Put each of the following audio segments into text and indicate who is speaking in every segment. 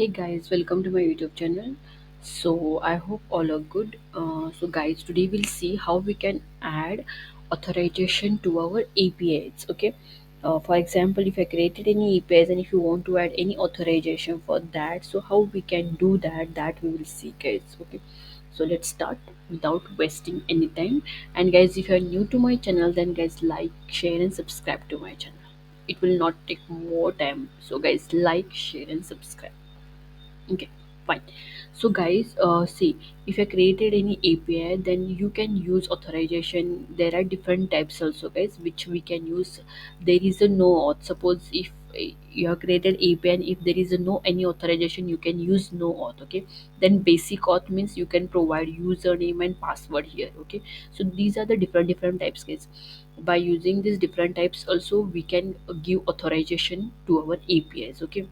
Speaker 1: Hey guys, welcome to my YouTube channel. So I hope all are good. So guys, today we'll see how we can add authorization to our APIs. Okay. For example, if I created any APIs and if you want to add any authorization for that, so how we can do that? That we will see, guys. Okay. So let's start without wasting any time. And guys, if you are new to my channel, then guys like, share, and subscribe to my channel. It will not take more time. So guys, like, share, and subscribe. Okay, fine. So guys, see, if you created any API, then you can use authorization. There are different types also, guys, which we can use. There is a no auth. Suppose if you have created API and if there is a no any authorization, you can use no auth. Okay, then basic auth means you can provide username and password here. Okay, so these are the different types, guys. By using these different types also we can give authorization to our APIs. Okay,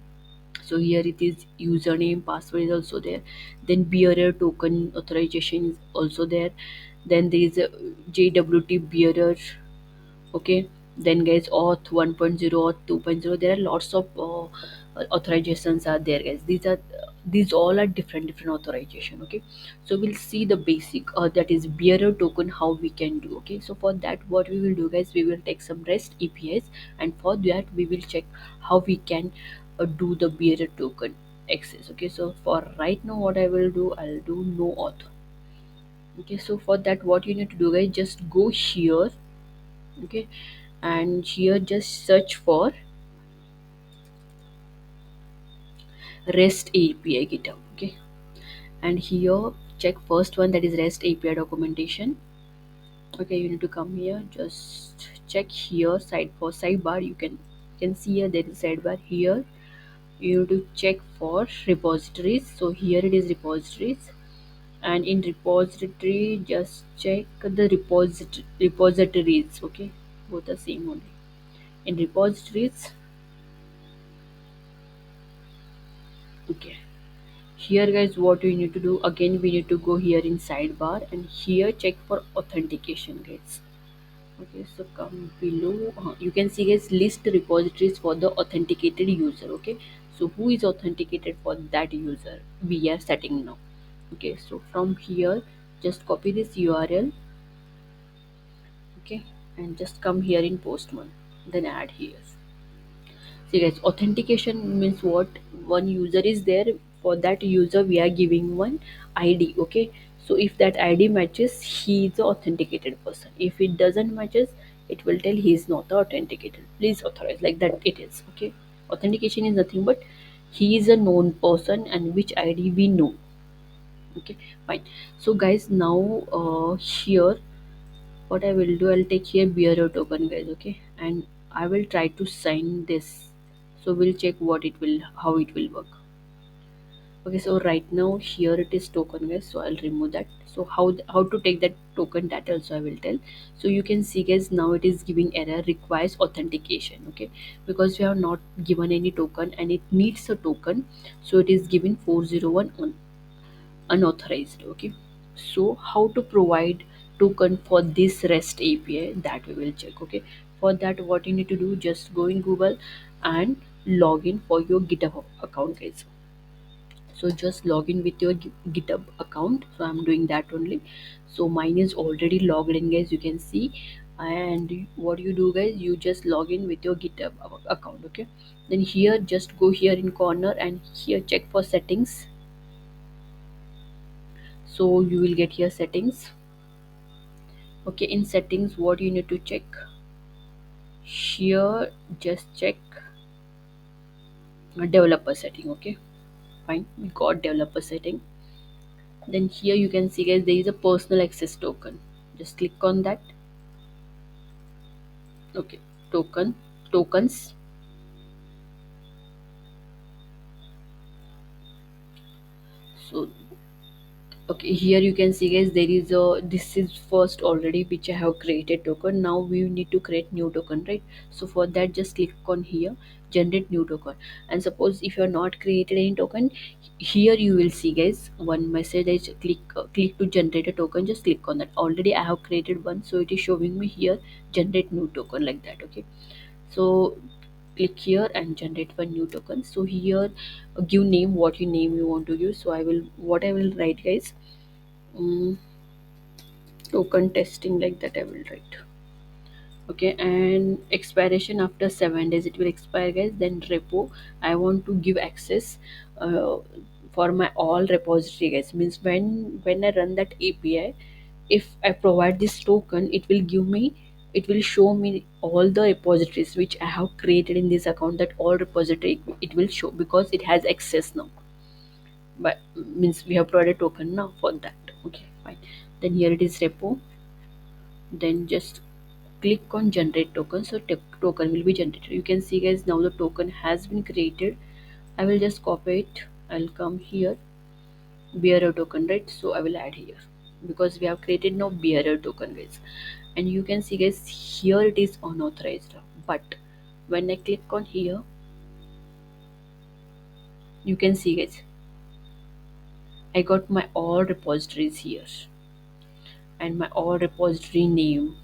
Speaker 1: so here it is, username password is also there, then bearer token authorization is also there, then there is a jwt bearer. Okay, then guys, auth 1.0, auth 2.0, there are lots of authorizations are there, guys. These all are different authorization. Okay, so we'll see the basic, that is bearer token, how we can do. Okay, so for that what we will do, guys, we will take some rest apis, and for that we will check how we can do the bearer token access. Okay, so for right now what I will do, I'll do no auth. Okay, so for that what you need to do, guys, just go here. Okay, and here just search for REST API GitHub. Okay, and here check first one, that is REST API documentation. Okay, you need to come here, just check here side for sidebar. You can see here there is sidebar here. You need to check for repositories. So here it is repositories, and in repository just check the repositories. Okay, both are same only. In repositories, okay, here guys, what we need to do again, we need to go here in sidebar and here check for authentication, guys. Okay, so come below, you can see, guys, list repositories for the authenticated user. Okay, so who is authenticated for that user we are setting now. Okay, so from here just copy this URL. Okay, and just come here in postman, then add here. See guys, authentication means what? One user is there. For that user, we are giving one ID. Okay, so if that ID matches, he is the authenticated person. If it doesn't matches, it will tell he is not the authenticated. Please authorize, like that. It is okay. Authentication is nothing but he is a known person and which ID we know. Okay, fine. So guys, now here what I will do, I'll take here bearer token, guys. Okay, and I will try to sign this. So we'll check what it will, how it will work. Okay, so right now here it is token, guys. So I'll remove that. So how to take that token, that also I will tell. So you can see, guys, now it is giving error requires authentication. Okay, because we have not given any token and it needs a token, so it is given 401 unauthorized. Okay, so how to provide token for this REST API, that we will check. Okay, for that what you need to do, just go in Google and log in for your GitHub account, guys. So just log in with your GitHub account. So I'm doing that only. So mine is already logged in, guys, you can see. And what you do, guys, you just log in with your GitHub account. Okay, then here just go here in corner and here check for settings. So you will get here settings. Okay, in settings what you need to check here, just check developer setting. Okay, fine, we got developer setting. Then here you can see, guys, there is a personal access token. Just click on that. Okay, tokens. So okay, here you can see, guys, there is a, this is first already which I have created token. Now we need to create new token, right? So for that just click on here, generate new token. And suppose if you are not created any token, here you will see, guys, one message is click to generate a token. Just click on that. Already I have created one, so it is showing me here generate new token, like that. Okay, so click here and generate one new token. So here, give name, what you name you want to use. So I will, what I will write, guys, um, token testing, like that I will write. Okay, and expiration after 7 days it will expire, guys. Then repo, I want to give access uh, for my all repository, guys. Means when I run that API, if I provide this token, it will give me, it will show me all the repositories which I have created in this account. That all repository it will show, because it has access now. But means we have provided token now for that. Okay, fine. Then here it is repo. Then just click on generate token. So token will be generated. You can see, guys, now the token has been created. I will just copy it. I'll come here, bearer token, right? So I will add here, because we have created now bearer token, guys. And you can see, guys, here it is unauthorized. But when I click on here, you can see, guys, I got my all repositories here, and my all repository name,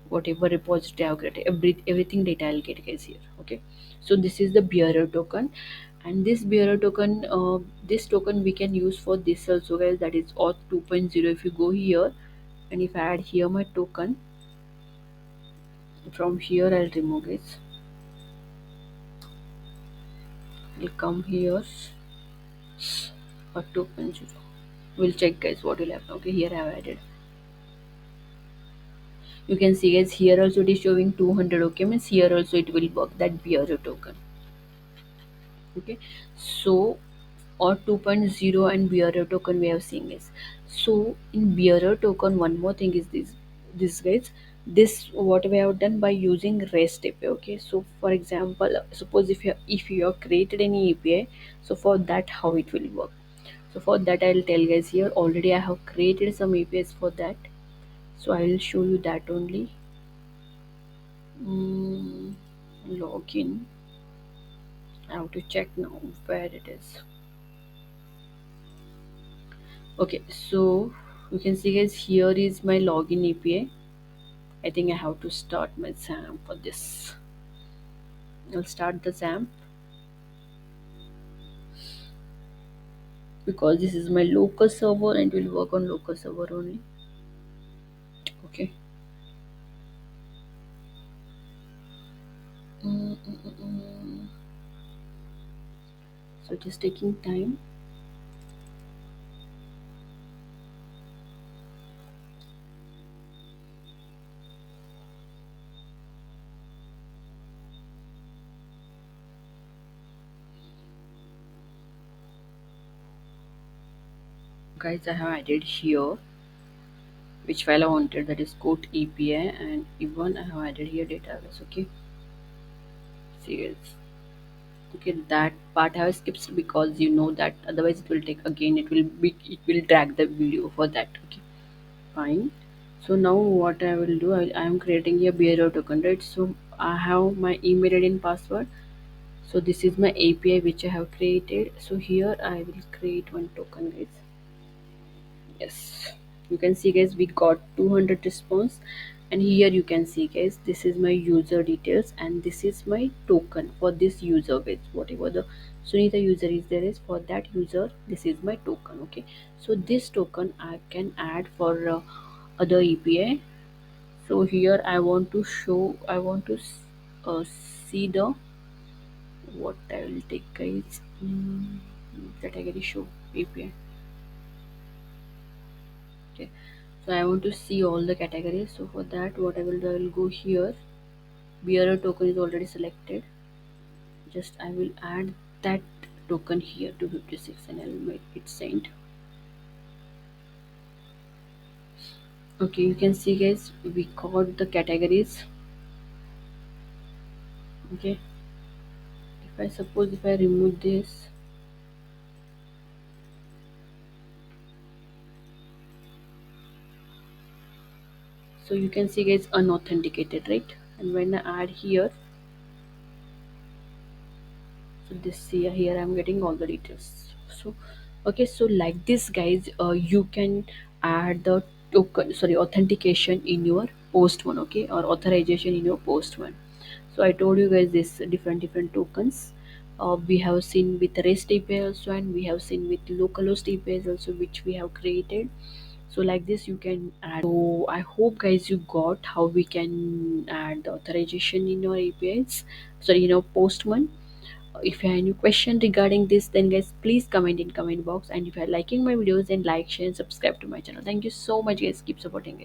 Speaker 1: whatever repository I've created, everything data I'll get, guys, here. Okay, so this is the bearer token. And this bearer token, this token we can use for this also, guys, that is auth 2.0. If you go here and if I add here my token, from here I'll remove it. I'll come here, auth 2.0. We'll check, guys, what will happen. Okay, here I have added. You can see, guys, here also it is showing 200. Okay, means here also it will work, that bearer token. Okay, so, or 2.0 and bearer token we have seen, guys. So in bearer token, one more thing is this, guys, this what we have done by using REST API. Okay, so for example, suppose if you have created any API, so for that how it will work. So for that I'll tell, guys, here already I have created some APIs for that. So I'll show you that only. mm, Login, I have to check now where it is. Okay, so you can see, guys, here is my login API. I think I have to start my XAMPP for this. I'll start the XAMPP, because this is my local server and it will work on local server only. Okay. Mm, mm, mm, mm. So just taking time. Guys, I have added here which file I wanted, that is code API, and even I have added here database. Okay. See, guys. Okay, that part I have skipped, because you know that otherwise it will take again, it will drag the video for that. Okay, fine. So now what I will do, I am creating a bearer token, right? So I have my email ID and password. So this is my API which I have created. So here I will create one token, guys. Yes, you can see, guys, we got 200 response. And here you can see, guys, this is my user details and this is my token for this user, with whatever the Sunita user is there is, for that user this is my token. Okay, so this token I can add for other API. So here I want to show, I want to see the, what I will take, guys, category show API. Okay, so I want to see all the categories. So for that, what I will do, I will go here. Bearer token is already selected. Just I will add that token here to 56 and I will make it sent. Okay, you can see, guys, we got the categories. Okay, if I suppose if I remove this, so you can see, guys, unauthenticated, right? And when I add here, so this here I'm getting all the details. So okay, so like this, guys, you can add the token, sorry, authentication in your post one. Okay, or authorization in your post one. So I told you guys this different tokens. We have seen with REST API also, and we have seen with localhost APIs also, which we have created. So like this you can add. So I hope guys you got how we can add the authorization in your APIs, sorry, in our Postman. If you have any question regarding this, then guys please comment in comment box, and if you are liking my videos, then like, share and subscribe to my channel. Thank you so much guys, keep supporting it.